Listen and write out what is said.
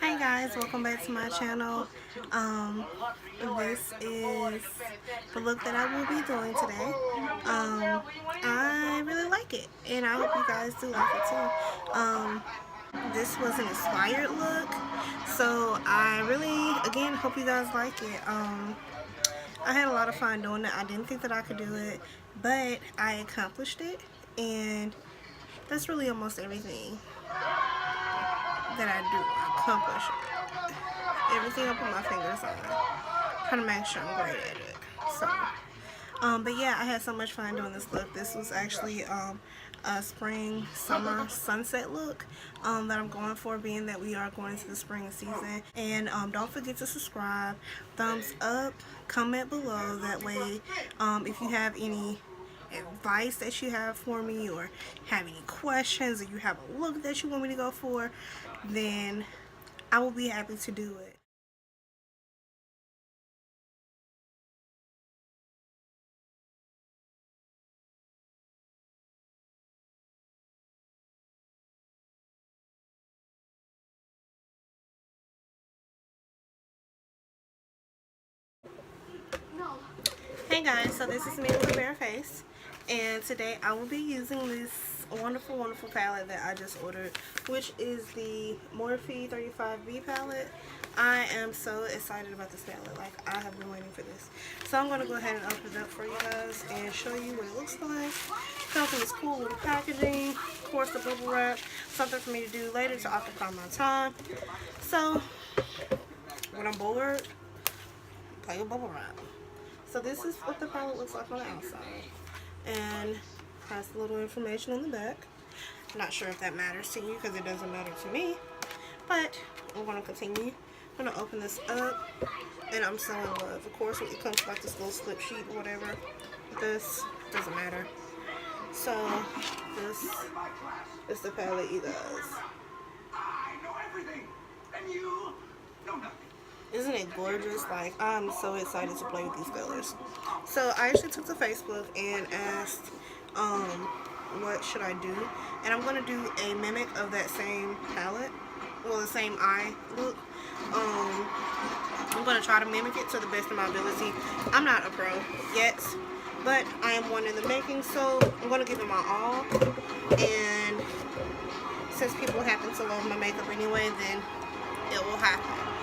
Hey guys, welcome back to my channel. This is the look that I will be doing today. I really like it, and I hope you guys do like it too. This was an inspired look, so I really, again, hope you guys like it. I had a lot of fun doing it. I didn't think that I could do it, but I accomplished it, and that's really almost everything that I do. I accomplish it. Everything I put my fingers on, trying to make sure I'm great at it. So, but yeah, I had so much fun doing this look. This was actually a spring, summer, sunset look that I'm going for, being that we are going into the spring season. And don't forget to subscribe, thumbs up, comment below. That way, if you have any advice that you have for me, or have any questions, or you have a look that you want me to go for, then I will be happy to do it. Hey guys, so this is me with a bare face, and today I will be using this wonderful palette that I just ordered, which is the Morphe 35B palette. I am so excited about this palette. Like, I have been waiting for this. So I'm going to go ahead and open it up for you guys and show you what it looks like. Comes in this cool little packaging. Of course, the bubble wrap. Something for me to do later to occupy my time. So, when I'm bored, play with bubble wrap. So this is what the palette looks like on the outside, and has a little information on the back. I'm not sure if that matters to you, because it doesn't matter to me, but we're going to continue. I'm going to open this up, and I'm so in love. Of course, it comes like this little slip sheet or whatever. This doesn't matter. So this is the palette, you guys. I know everything, and you know nothing. Isn't it gorgeous? Like, I'm so excited to play with these colors. So I actually took to Facebook and asked, what should I do? And I'm going to do a mimic of that same palette. Well, the same eye look. I'm going to try to mimic it to the best of my ability. I'm not a pro yet, but I am one in the making. So I'm going to give it my all. And since people happen to love my makeup anyway, then it will happen.